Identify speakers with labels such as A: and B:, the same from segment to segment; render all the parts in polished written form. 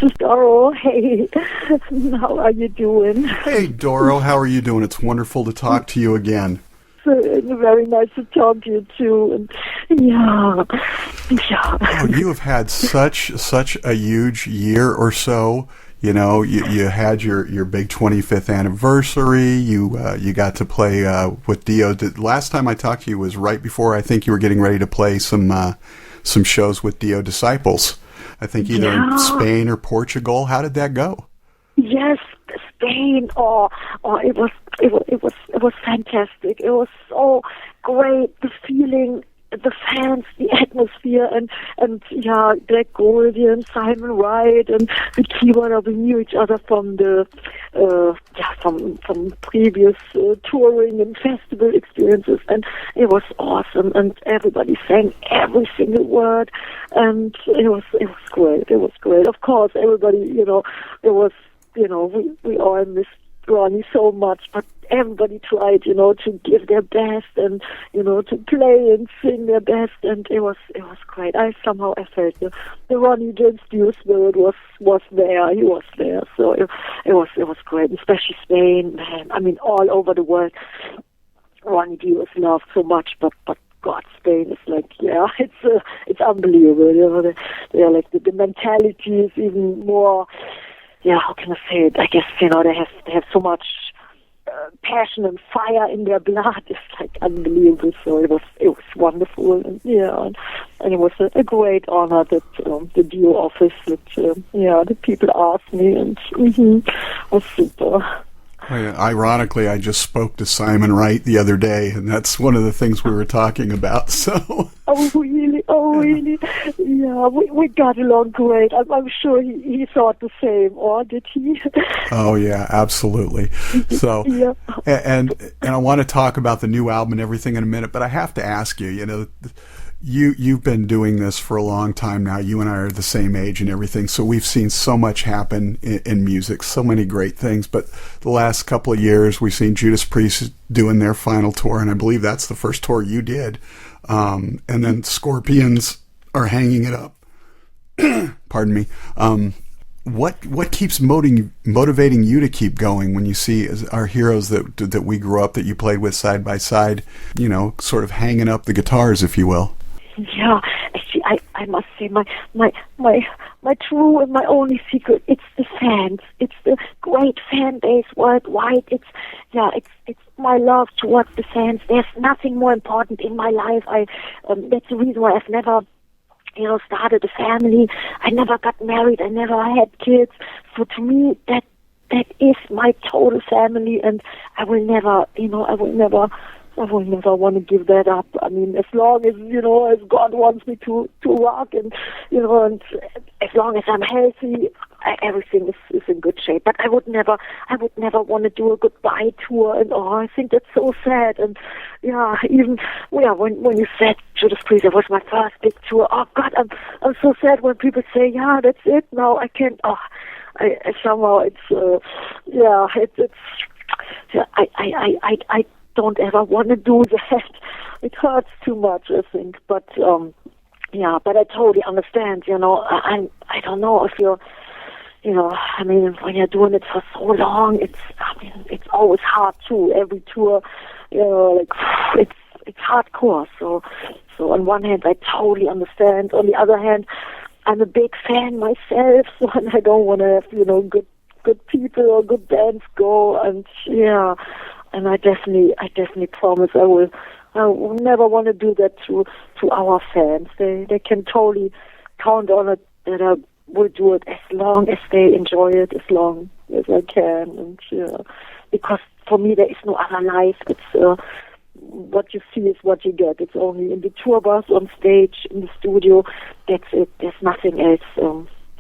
A: is Doro. Hey, how are you doing?
B: Hey, Doro, how are you doing? It's wonderful to talk to you again.
A: Very nice to talk to you too. And yeah.
B: Oh, you have had such a huge year or so. You know, you had your big 25th anniversary. You got to play with Dio. Last time I talked to you was right before I think you were getting ready to play some shows with Dio Disciples. I think either in Spain or Portugal. How did that go?
A: Yes, Spain. It was fantastic. It was so great. The feeling, the fans, the atmosphere, and Greg Goldie and Simon Wright and the keyboarder. We knew each other from the from previous touring and festival experiences, and it was awesome. And everybody sang every single word, and it was great. It was great. Of course, everybody, we all missed Ronnie so much, but everybody tried, to give their best and, to play and sing their best, and it was great. I felt the Ronnie James Dio spirit was there. He was there, so it was great, especially Spain, man. I mean, all over the world, Ronnie Dio is loved so much, but God, Spain is like, it's unbelievable. They're like the mentality is even more. Yeah, how can I say it? I guess, they have so much passion and fire in their blood. It's like unbelievable. So it was wonderful. And it was a great honor that the Dio office, the people asked me, and was super.
B: Oh, yeah. Ironically, I just spoke to Simon Wright the other day, and that's one of the things we were talking about. So.
A: Oh, really? Yeah, we got along great. I'm sure he thought the same, or did he?
B: Oh, yeah, absolutely. So, yeah. And I want to talk about the new album and everything in a minute, but I have to ask you, you've been doing this for a long time now. You and I are the same age and everything, so we've seen so much happen in music, so many great things. But the last couple of years, we've seen Judas Priest doing their final tour, and I believe that's the first tour you did. And then Scorpions are hanging it up. Pardon me. What keeps motivating you to keep going when you see our heroes that we grew up, that you played with side by side, sort of hanging up the guitars, if you will?
A: Yeah, actually, I must say my true and my only secret, it's the fans. It's the great fan base worldwide. It's my love towards the fans. There's nothing more important in my life. That's the reason why I've never started a family. I never got married. I never had kids. So to me, that is my total family, and I will never want to give that up. I mean, as long as, as God wants me to rock, and, and as long as I'm healthy, everything is in good shape. But I would never want to do a goodbye tour, and I think that's so sad. And when you said Judas Priest, it was my first big tour. Oh God, I'm so sad when people say, yeah, that's it. Now I can't. I don't ever want to do that. It hurts too much, I think. But but I totally understand. I don't know if you're. When you're doing it for so long, it's always hard too. Every tour, it's hardcore. So on one hand, I totally understand. On the other hand, I'm a big fan myself, so I don't want to have good people or good bands go. And and I definitely promise I will never want to do that to our fans. They can totally count on it that I will do it as long as they enjoy it, as long as I can. And because for me there is no other life. It's what you see is what you get. It's only in the tour bus, on stage, in the studio. That's it. There's nothing else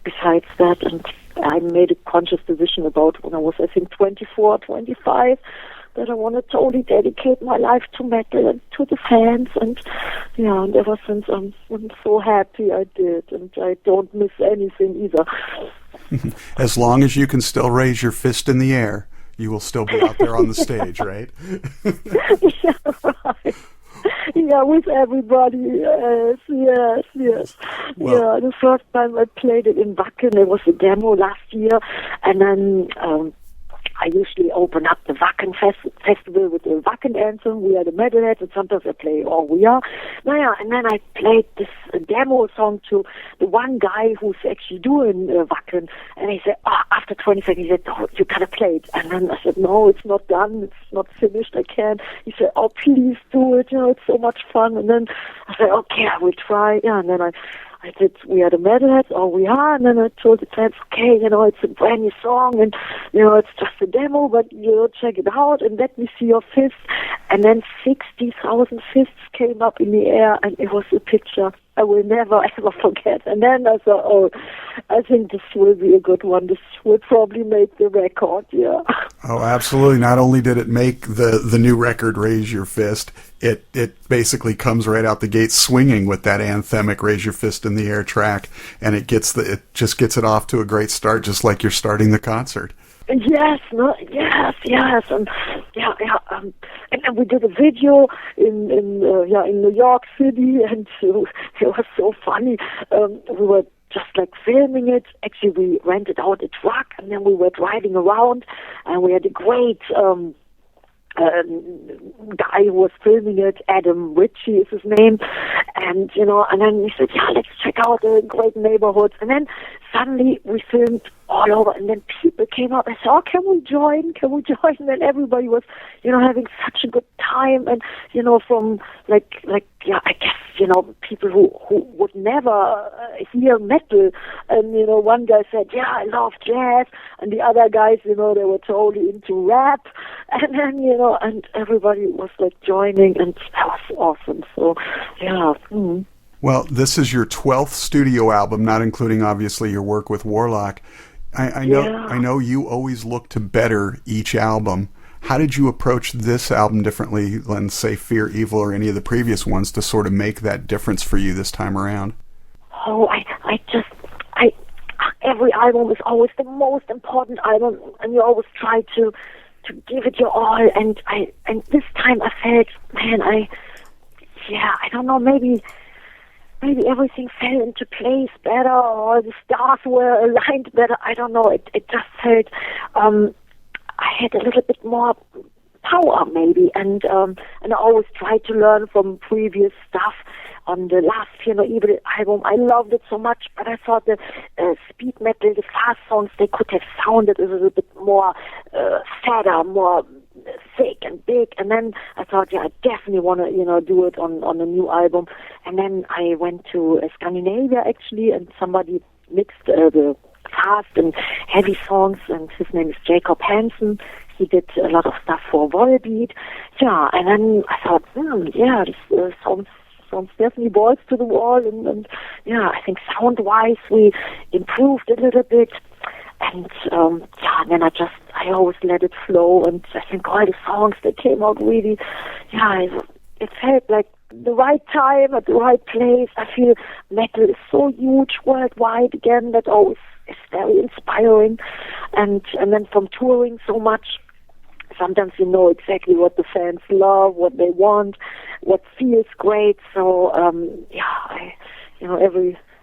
A: besides that. And I made a conscious decision about when I was, I think, 24, 25, that I want to totally dedicate my life to metal and to the fans. And and ever since I'm so happy I did, and I don't miss anything either.
B: As long as you can still raise your fist in the air, you will still be out there on the stage, right?
A: Yeah, right. with everybody. Yes.
B: Well,
A: yeah, the first time I played it in Wacken, it was a demo last year, and then I usually open up the Wacken festival with the Wacken anthem, We Are the Metalheads, and sometimes I play Oh We Are. And then I played this demo song to the one guy who's actually doing Wacken, and he said, after 20 seconds, he said, oh, you gotta play it. And then I said, no, it's not done, it's not finished, I can't. He said, oh, please do it, it's so much fun. And then I said, okay, I will try. And then I did We Are the Metalheads, Oh We Are, and then I told the fans, okay, it's a brand new song, and, it's just a demo, but, check it out, and let me see your fists. And then 60,000 fists came up in the air, and it was a picture I will never, ever forget. And then I thought, I think this will be a good one. This will probably make the record, yeah.
B: Oh, absolutely. Not only did it make the new record, Raise Your Fist, it basically comes right out the gate swinging with that anthemic Raise Your Fist in the Air track, and it just gets it off to a great start, just like you're starting the concert.
A: Yes, and and we did a video in New York City, and it was so funny. We were just like filming it. Actually, we rented out a truck, and then we were driving around, and we had a great guy who was filming it, Adam Ritchie is his name, and and then we said, let's check out the great neighborhoods, and then suddenly we filmed all over, and then people came up and said, can we join, and then everybody was, having such a good time, and, from I guess, people who would never hear metal, and, one guy said, I love jazz, and the other guys, they were totally into rap, and then, and everybody was like joining, and that was awesome, so, yeah.
B: Well, this is your 12th studio album, not including, obviously, your work with Warlock. I know you always look to better each album. How did you approach this album differently than, say, Fear Evil or any of the previous ones to sort of make that difference for you this time around?
A: Oh, every album is always the most important album, and you always try to give it your all. And this time I felt, I don't know, maybe everything fell into place better, or the stars were aligned better. I don't know. It just felt I had a little bit more power, maybe, and I always tried to learn from previous stuff. On the last Fear No Evil album, I loved it so much, but I thought the speed metal, the fast songs, they could have sounded a little bit more fatter, more thick and big. And then I thought, I definitely want to, do it on a new album. And then I went to Scandinavia, actually, and somebody mixed the fast and heavy songs, and his name is Jacob Hansen. He did a lot of stuff for Volbeat. And then I thought, this sounds definitely balls to the wall, and I think sound-wise we improved a little bit, and then I always let it flow, and I think all the songs that came out really, it felt like the right time at the right place. I feel metal is so huge worldwide again, that always is very inspiring, and then from touring so much, sometimes you know exactly what the fans love, what they want, what feels great. So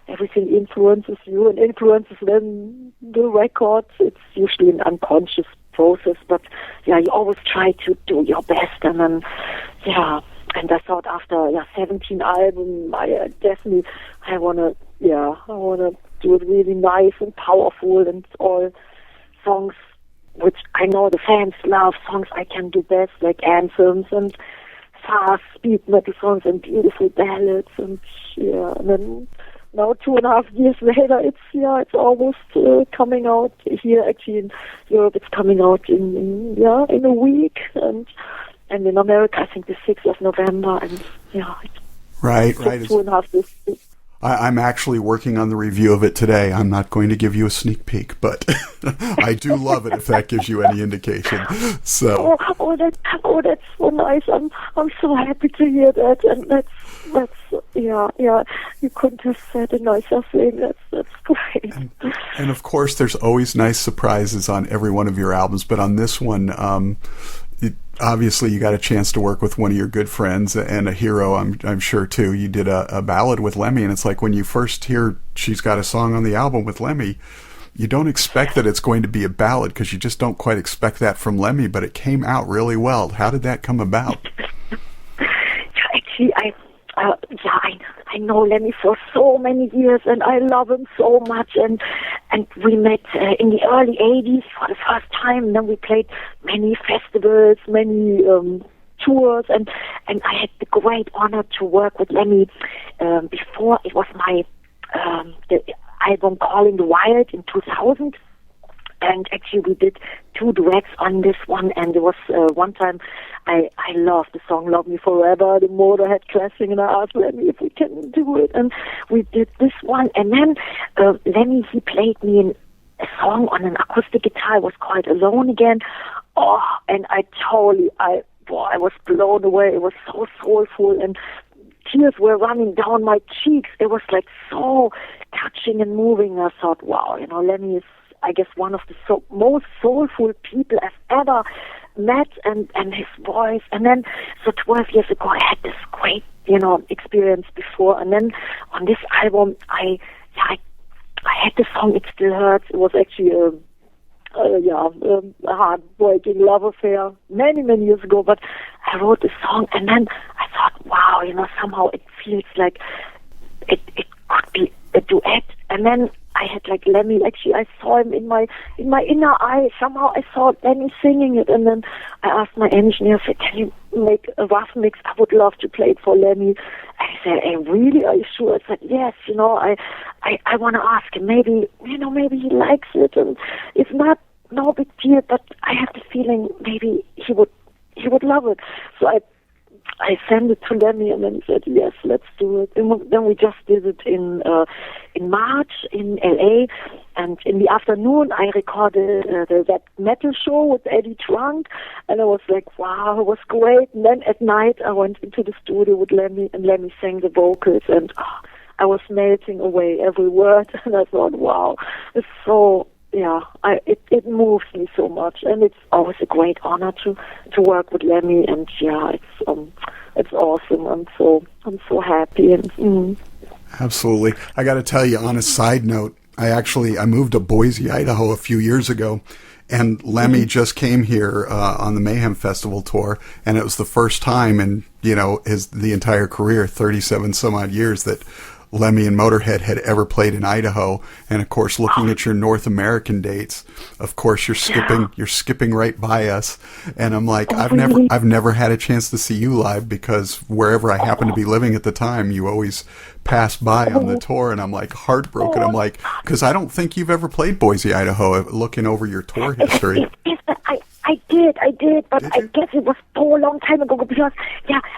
A: everything influences you and influences then the record. It's usually an unconscious process, but you always try to do your best, and then and I thought after 17 albums, I wanna do it really nice and powerful, and all songs which I know the fans love, songs I can do best, like anthems and fast speed metal songs and beautiful ballads, and then now 2.5 years later, it's almost coming out here. Actually, in Europe, it's coming out in a week, and in America, I think the 6th of November, and
B: right.
A: 2.5 years.
B: I'm actually working on the review of it today. I'm not going to give you a sneak peek, but I do love it, if that gives you any indication. So.
A: That's so nice. I'm so happy to hear that, and that's you couldn't have said a nicer thing. That's great.
B: And of course, there's always nice surprises on every one of your albums, but on this one, obviously you got a chance to work with one of your good friends and a hero, I'm sure too. You did a ballad with Lemmy, and it's like when you first hear she's got a song on the album with Lemmy, you don't expect that it's going to be a ballad because you just don't quite expect that from Lemmy, but it came out really well. How did that come about?
A: Actually, I know Lemmy for so many years, and I love him so much. And we met in the early '80s for the first time. And then we played many festivals, many tours, and I had the great honor to work with Lemmy before it was my the album Calling the Wild in 2000. And actually we did 2 duets on this one, and there was one time I loved the song Love Me Forever, the Motorhead classic, and I asked Lemmy if we can do it, and we did this one. And then Lemmy, he played me a song on an acoustic guitar. It was called Alone Again. Oh, and I was blown away. It was so soulful, and tears were running down my cheeks. It was like so touching and moving. I thought, wow, Lemmy is, I guess, one of the most soulful people I've ever met, and his voice. And then, so 12 years ago, I had this great, experience before. And then on this album, I had the song It Still Hurts. It was actually a heartbreaking love affair many, many years ago. But I wrote the song, and then I thought, wow, somehow it feels like it could be a duet. And then I had like Lemmy, actually I saw him in my inner eye. Somehow I saw Lemmy singing it, and then I asked my engineer, I said, can you make a rough mix? I would love to play it for Lemmy. And he said, hey, really, are you sure? I said, yes, I want to ask him, maybe he likes it, and if not, no big deal, but I have the feeling maybe he would love it. So I sent it to Lemmy, and then he said, yes, let's do it. And then we just did it in March in LA, and in the afternoon I recorded that metal show with Eddie Trunk, and I was like, wow, it was great. And then at night I went into the studio with Lemmy, and Lemmy sang the vocals, and I was melting away every word, and I thought, wow, it's so... Yeah, it moves me so much, and it's always a great honor to work with Lemmy, and yeah, it's awesome. I'm so happy, and
B: Absolutely. I got to tell you, on a side note, I moved to Boise, Idaho a few years ago, and Lemmy just came here on the Mayhem Festival tour, and it was the first time in the entire career, 37 some odd years, that Lemmy and Motorhead had ever played in Idaho. And of course, looking at your North American dates, of course you're skipping right by us. And I'm like, I've never had a chance to see you live, because wherever I happen to be living at the time, you always pass by on the tour, and I'm like heartbroken. I'm like, because I don't think you've ever played Boise, Idaho, looking over your tour history.
A: I did, but I guess it was so long time ago, because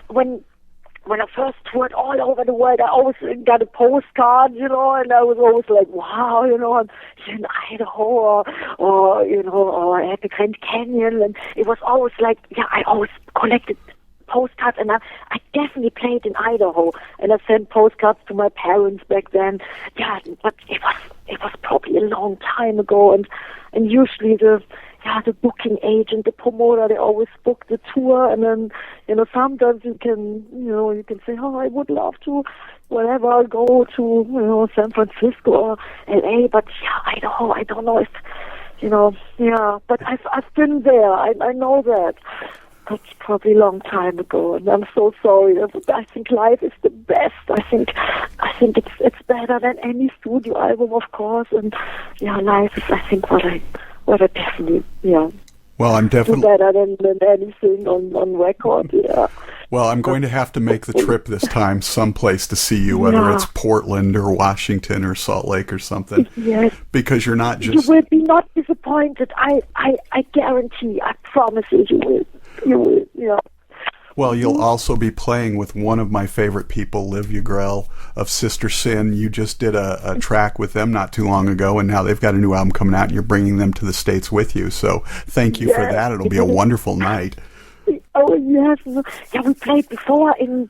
A: when I first toured all over the world, I always got a postcard, and I was always like, wow, I'm in Idaho, or at the Grand Canyon, and it was always like, I always collected postcards, and I definitely played in Idaho, and I sent postcards to my parents back then. Yeah, but it was probably a long time ago, and usually the booking agent, the promoter, they always book the tour, and then, sometimes you can say, oh, I would love to, whatever, go to, San Francisco or LA, but Idaho, I don't know if, but I've been there, I know that. That's probably a long time ago, and I'm so sorry. I think live is the best. I think it's better than any studio album, of course, and live is, I think, what I definitely,
B: Well, I'm definitely
A: better than anything on record. Yeah.
B: Well, I'm going to have to make the trip this time, someplace to see you, whether it's Portland or Washington or Salt Lake or something.
A: Yes.
B: Because you're not just...
A: You will be not disappointed. I guarantee. I promise you will. You will. Yeah.
B: Well, you'll also be playing with one of my favorite people, Liv Ugrell of Sister Sin. You just did a track with them not too long ago, and now they've got a new album coming out, and you're bringing them to the States with you. So thank you for that. It'll be a wonderful night.
A: Oh, yes. Yeah, we played before in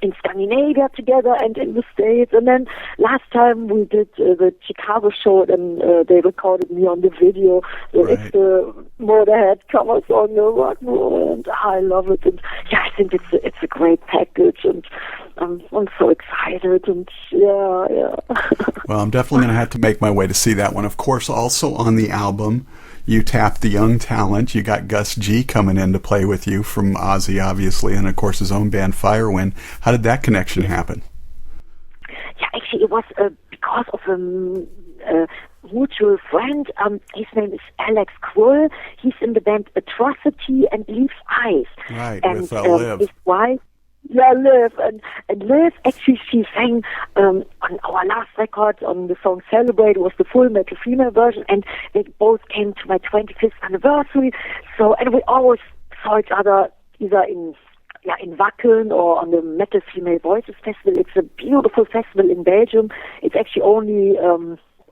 A: in Scandinavia together and in the States. And then last time we did the Chicago show, and they recorded me on the video. So
B: right.
A: It's the Motorhead cover song, the rock roll, and I love it. And yeah, I think it's a great package, and I'm so excited. And yeah.
B: Well, I'm definitely going to have to make my way to see that one. Of course, also on the album, you tapped the young talent. You got Gus G coming in to play with you from Ozzy, obviously, and of course his own band Firewind. How did that connection happen?
A: Yeah, actually it was because of a mutual friend. His name is Alex Krull. He's in the band Atrocity and Leaves Eyes.
B: Right,
A: and
B: with Liv.
A: His wife. Yeah, Liv. And Liv, actually, she sang on our last record on the song Celebrate. It was the full metal female version, and they both came to my 25th anniversary. So, and we always saw each other either in Wacken or on the Metal Female Voices Festival. It's a beautiful festival in Belgium. It's actually only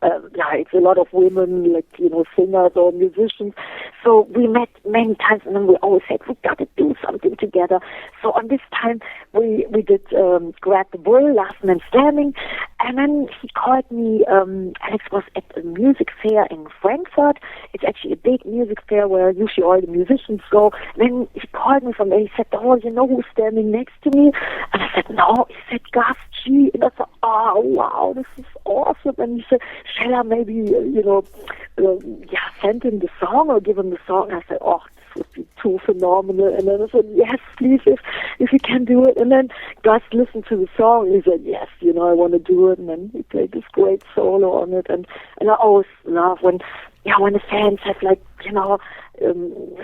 A: it's a lot of women, like, singers or musicians. So we met many times, and then we always said, we got to do something together. So on this time, we did Grab the Bull, Last Man Standing, and then he called me. Alex was at a music fair in Frankfurt. It's actually a big music fair where usually all the musicians go. And then he called me from there. He said, "Oh, you know who's standing next to me?" And I said, "No." He said, "Gus G." And I said, "Oh, wow, this is awesome." And he said, "Shall I maybe, send him the song or give him the song?" And I said, "Oh, this would be too phenomenal." And then I said, "Yes, please, if you can do it." And then Gus listened to the song, and he said, "Yes, I want to do it." And then he played this great solo on it. And I always love when the fans have, like,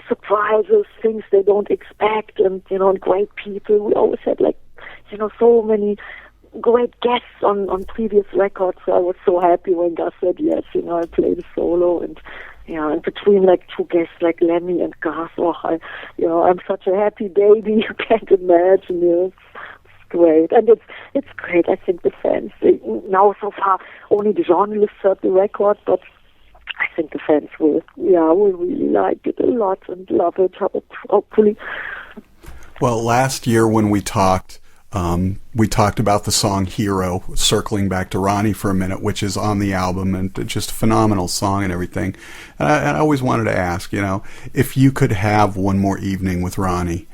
A: surprises, things they don't expect, and, and great people. We always had, like, so many great guests on previous records. So I was so happy when Gus said yes. I played a solo, and and between, like, two guests like Lemmy and Gus, I'm such a happy baby. You can't imagine. It's great, and it's great. I think the fans, now so far only the journalists heard the record, but I think the fans will really like it a lot and love it, hopefully.
B: Well, last year when we talked about the song Hero, circling back to Ronnie for a minute, which is on the album, and just a phenomenal song and everything. And I always wanted to ask, if you could have one more evening with Ronnie,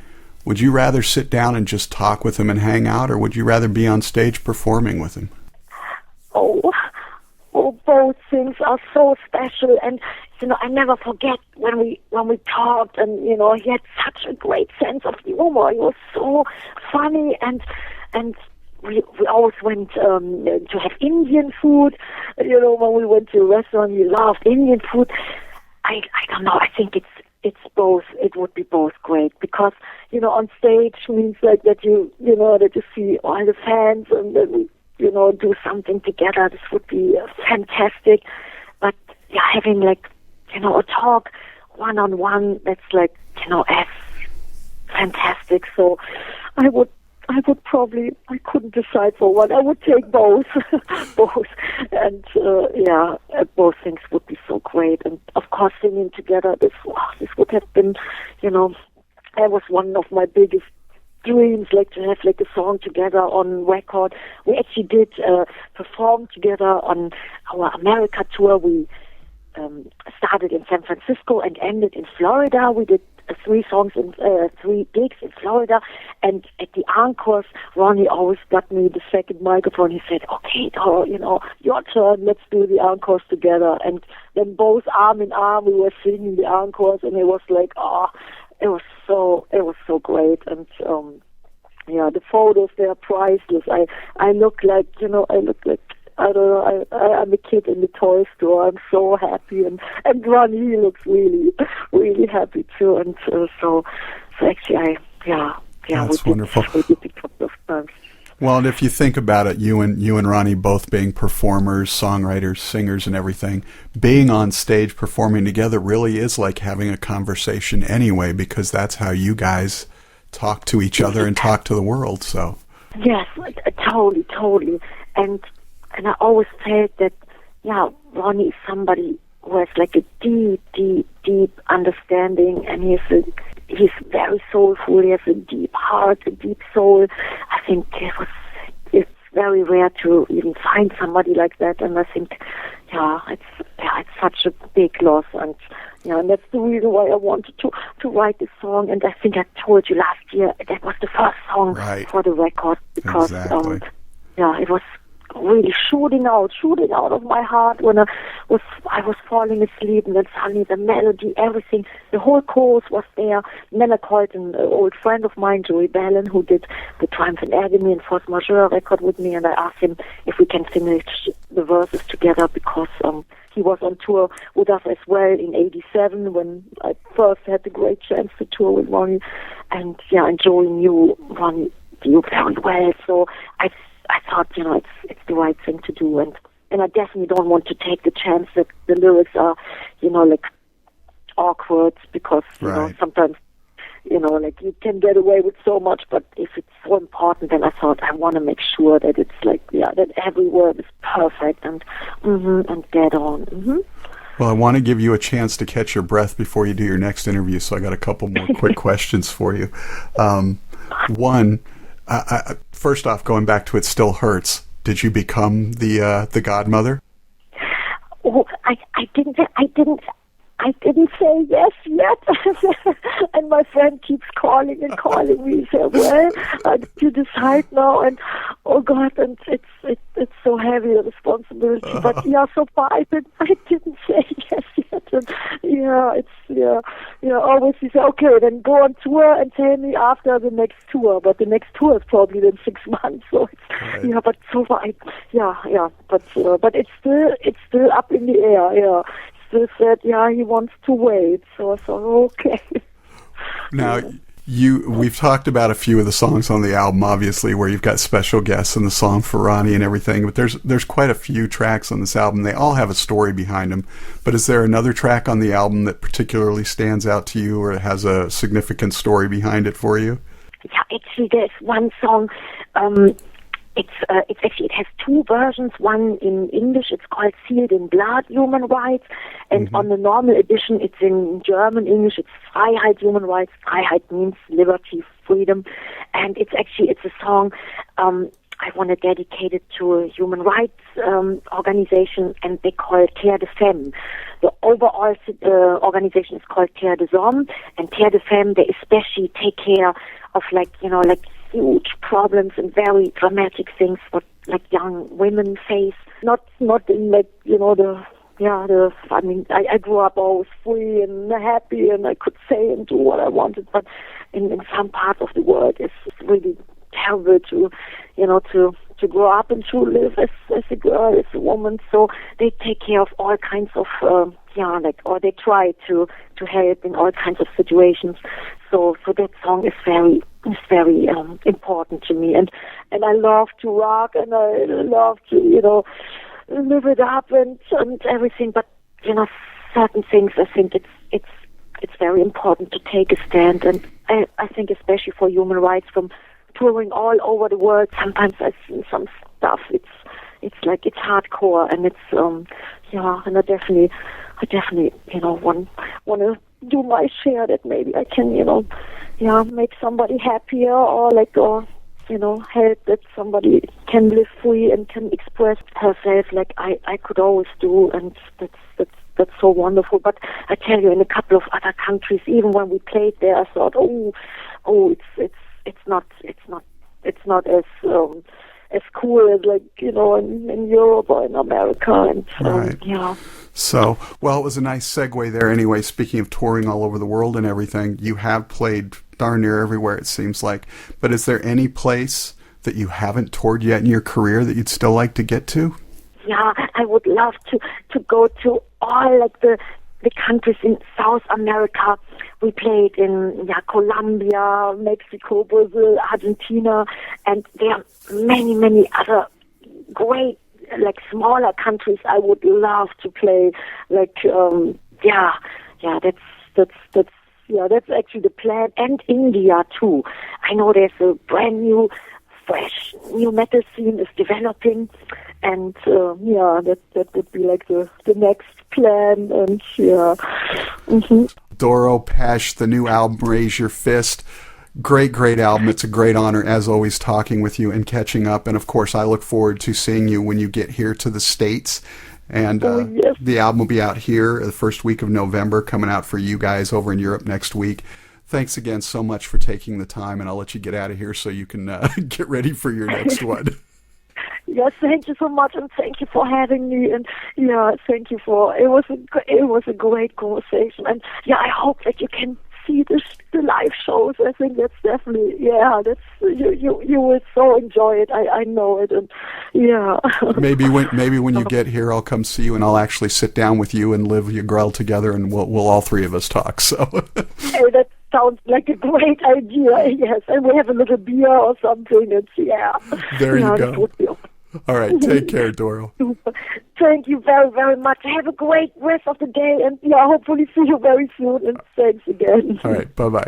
B: would you rather sit down and just talk with him and hang out, or would you rather be on stage performing with him?
A: Both things are so special, and I never forget when we talked, and he had such a great sense of humor. He was so funny, and we always went to have Indian food. When we went to a restaurant, he loved Indian food. I don't know. I think it's both. It would be both great, because on stage means like that that you see all the fans, and that we do something together. This would be fantastic. But having, like, a talk one-on-one, that's, like, as fantastic. So I would probably, I couldn't decide for one. I would take both. Both. And both things would be so great. And of course singing together, this would have been, that was one of my biggest dreams, like, to have, like, a song together on record. We actually did perform together on our America tour. We started in San Francisco and ended in Florida. We did 3 gigs in Florida, and at the encores, Ronnie always got me the second microphone. He said, "Okay, Doro, your turn, let's do the encores together." And then both arm in arm, we were singing the encores, and it was like, it was so great. And the photos, they are priceless. I look like, I don't know, I'm a kid in the toy store. I'm so happy, and Ronnie, he looks really, really happy too. And so actually,
B: that's wonderful.
A: We did a couple of times.
B: Well, and if you think about it, you and Ronnie both being performers, songwriters, singers, and everything, being on stage performing together really is like having a conversation anyway, because that's how you guys talk to each other and talk to the world. So
A: yes, totally. And I always felt that, Ronnie is somebody who has, like, a deep understanding, and he's he's very soulful. He has a deep heart, a deep soul. I think it's very rare to even find somebody like that, and I think, it's such a big loss, and and that's the reason why I wanted to write this song. And I think I told you last year that was the first song for the record, because
B: exactly.
A: It was really shooting out of my heart when I was falling asleep, and then suddenly the melody, everything, the whole chorus was there. And then I called an old friend of mine, Joey Ballin, who did the Triumph and Agony and Force Majeure record with me, and I asked him if we can finish the verses together, because he was on tour with us as well in '87 when I first had the great chance to tour with Ronnie, and Joey knew Ronnie Dio very well, so I thought, it's the right thing to do, and I definitely don't want to take the chance that the lyrics are, like awkward, because sometimes, like you can get away with so much, but if it's so important, then I thought I want to make sure that it's like, that every word is perfect and dead on. Mm-hmm.
B: Well, I want to give you a chance to catch your breath before you do your next interview, so I got a couple more quick questions for you. One. First off, going back to It Still Hurts, did you become the godmother?
A: Oh, I didn't say yes yet. And my friend keeps calling me. He said, well, you decide now, and oh God, and it's so heavy, the responsibility. But so far I didn't say yes yet. And always he said, okay, then go on tour and tell me after the next tour. But the next tour is probably in 6 months. So it's, but so far but it's still up in the air. Yeah. Still said, he wants to wait. So I thought, okay.
B: Now, we've talked about a few of the songs on the album, obviously, where you've got special guests in the song for Ronnie and everything, but there's quite a few tracks on this album. They all have a story behind them. But is there another track on the album that particularly stands out to you, or has a significant story behind it for you?
A: Yeah, actually, there's one song. It has two versions. One in English, it's called Sealed in Blood, Human Rights, and on the normal edition, it's in German English, it's Freiheit, Human Rights. Freiheit means liberty, freedom, and it's a song I want to dedicate it to a human rights organization, and they call it Terre de Femme. The overall organization is called Terre des Hommes, and Terre de Femme, they especially take care of like huge problems and very dramatic things what like young women face. Not in like I grew up always free and happy, and I could say and do what I wanted, but in some parts of the world it's really terrible to grow up and to live as a girl, as a woman. So they take care of all kinds of or they try to help in all kinds of situations. So that song is very important to me, and I love to rock, and I love to live it up and everything. But certain things, I think it's very important to take a stand, and I think especially for human rights, from touring all over the world, sometimes I see some stuff. It's like it's hardcore, and it's and I definitely want to do my share, that maybe I can make somebody happier, or help that somebody can live free and can express herself like I could always do, and that's so wonderful. But I tell you, in a couple of other countries, even when we played there, I thought, it's not as cool as in Europe or in America, and
B: right. So, well, it was a nice segue there. Anyway, speaking of touring all over the world and everything, you have played darn near everywhere, it seems like. But is there any place that you haven't toured yet in your career that you'd still like to get to?
A: Yeah, I would love to go to all the countries in South America. We played in Colombia, Mexico, Brazil, Argentina, and there are many, many other great smaller countries I would love to play. That's actually the plan. And India too. I know there's a brand new, fresh new metal scene is developing, and that would be like the next plan. And
B: Doro Pesch, the new album, Raise Your Fist. Great, great album. It's a great honor, as always, talking with you and catching up. And, of course, I look forward to seeing you when you get here to the States. And
A: yes.
B: The album will be out here the first week of November, coming out for you guys over in Europe next week. Thanks again so much for taking the time, and I'll let you get out of here so you can get ready for your next one.
A: Yes, thank you so much, and thank you for having me. And thank you for it was a great conversation. And I hope that you can see the live shows. I think that's definitely that's you will so enjoy it. I know it, and
B: maybe when you get here, I'll come see you, and I'll actually sit down with you and live your grill together, and we'll all three of us talk. So.
A: Hey, that sounds like a great idea. Yes, and we have a little beer or something. It's
B: There you go.
A: That would be awesome.
B: All right, take care, Doro.
A: Thank you very, very much. Have a great rest of the day, and hopefully see you very soon. And thanks again.
B: All right, bye-bye.